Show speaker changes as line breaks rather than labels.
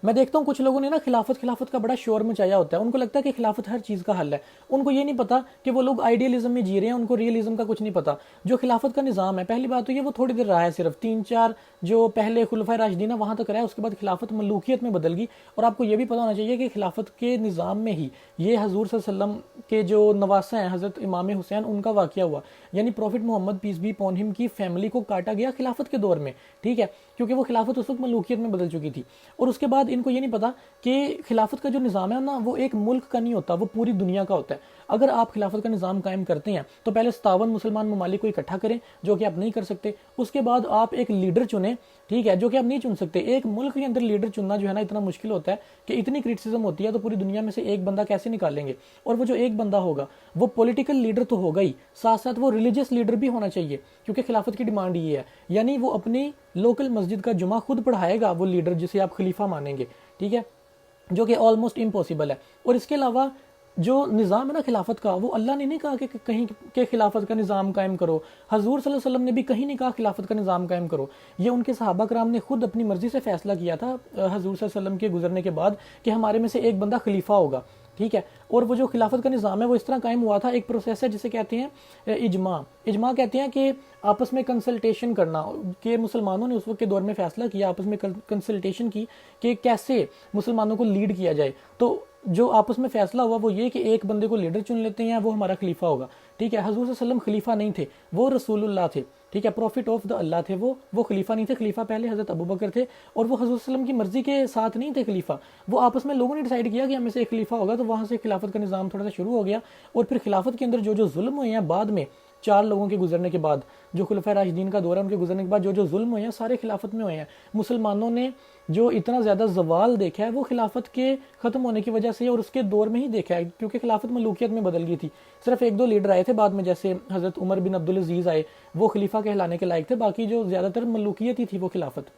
میں دیکھتا ہوں کچھ لوگوں نے نا خلافت کا بڑا شور مچایا ہوتا ہے، ان کو لگتا ہے کہ خلافت ہر چیز کا حل ہے، ان کو یہ نہیں پتا کہ وہ لوگ آئیڈیلزم میں جی رہے ہیں، ان کو ریئلزم کا کچھ نہیں پتا۔ جو خلافت کا نظام ہے، پہلی بات تو یہ وہ تھوڑی دیر رہا ہے، صرف 3 4 جو پہلے خلفائے راشدین وہاں تک رہا ہے، اس کے بعد خلافت ملوکیت میں بدل گئی۔ اور آپ کو یہ بھی پتا ہونا چاہیے کہ خلافت کے نظام میں ہی یہ حضور صلی اللہ علیہ وسلم کے جو نواسہ ہیں حضرت امام حسین، ان کا واقعہ ہوا، یعنی prophet Muhammad peace be upon him کی فیملی کو کاٹا گیا خلافت کے دور میں، ٹھیک ہے، کیونکہ وہ خلافت اس وقت ملوکیت میں بدل چکی تھی۔ اور اس کے بعد ان کو یہ نہیں پتا کہ خلافت کا جو نظام ہے نا، وہ ایک ملک کا نہیں ہوتا، وہ پوری دنیا کا ہوتا ہے۔ اگر آپ خلافت کا نظام قائم کرتے ہیں تو پہلے 57 مسلمان ممالک کو اکٹھا کریں، جو کہ آپ نہیں کر سکتے۔ اس کے بعد آپ ایک لیڈر چنیں، ٹھیک ہے، جو کہ آپ نہیں چن سکتے۔ ایک ملک کے اندر لیڈر چننا جو ہے نا اتنا مشکل ہوتا ہے کہ اتنی کرٹیسزم ہوتی ہے، تو پوری دنیا میں سے ایک بندہ کیسے نکالیں گے؟ اور وہ جو ایک بندہ ہوگا وہ پولیٹیکل لیڈر تو ہوگا ہی، ساتھ ساتھ وہ ریلیجیس لیڈر بھی ہونا چاہیے، کیونکہ خلافت کی ڈیمانڈ یہ ہے، یعنی وہ اپنی لوکل مسجد کا جمعہ خود پڑھائے گا، وہ لیڈر جسے آپ خلیفہ مانیں گے، ٹھیک ہے، جو کہ آلموسٹ امپاسبل ہے۔ اور اس کے علاوہ جو نظام ہے نا خلافت کا، وہ اللہ نے نہیں کہا کہ کہیں کہ خلافت کا نظام قائم کرو، حضور صلی اللہ علیہ وسلم نے بھی کہیں نہیں کہا خلافت کا نظام قائم کرو، یہ ان کے صحابہ کرام نے خود اپنی مرضی سے فیصلہ کیا تھا حضور صلی اللہ علیہ وسلم کے گزرنے کے بعد کہ ہمارے میں سے ایک بندہ خلیفہ ہوگا، ٹھیک ہے۔ اور وہ جو خلافت کا نظام ہے وہ اس طرح قائم ہوا تھا، ایک پروسیس ہے جسے کہتے ہیں اجماع کہتے ہیں کہ آپس میں کنسلٹیشن کرنا، کہ مسلمانوں نے اس وقت کے دور میں فیصلہ کیا، آپس میں کنسلٹیشن کی کہ کیسے مسلمانوں کو لیڈ کیا جائے۔ تو جو آپس میں فیصلہ ہوا وہ یہ کہ ایک بندے کو لیڈر چن لیتے ہیں، وہ ہمارا خلیفہ ہوگا، ٹھیک ہے۔ حضور صلی اللہ علیہ وسلم خلیفہ نہیں تھے، وہ رسول اللہ تھے، ٹھیک ہے، پروفٹ آف دا اللہ تھے، وہ خلیفہ نہیں تھے، خلیفہ پہلے حضرت ابوبکر تھے، اور وہ حضور صلی اللہ علیہ وسلم کی مرضی کے ساتھ نہیں تھے خلیفہ، وہ آپس میں لوگوں نے ڈیسائیڈ کیا کہ ہمیں سے ایک خلیفہ ہوگا، تو وہاں سے خلافت کا نظام تھوڑا سا شروع ہو گیا۔ اور پھر خلافت کے اندر جو ظلم ہوئے ہیں بعد میں 4 لوگوں کے گزرنے کے بعد، جو خلفائے راشدین کا دور ہے ان کے گزرنے کے بعد جو ظلم ہوئے ہیں سارے خلافت میں ہوئے ہیں۔ مسلمانوں نے جو اتنا زیادہ زوال دیکھا ہے وہ خلافت کے ختم ہونے کی وجہ سے اور اس کے دور میں ہی دیکھا ہے، کیونکہ خلافت ملوکیت میں بدل گئی تھی۔ صرف 1 2 لیڈر آئے تھے بعد میں، جیسے حضرت عمر بن عبدالعزیز آئے، وہ خلیفہ کہلانے کے لائق تھے، باقی جو زیادہ تر ملوکیت ہی تھی وہ خلافت۔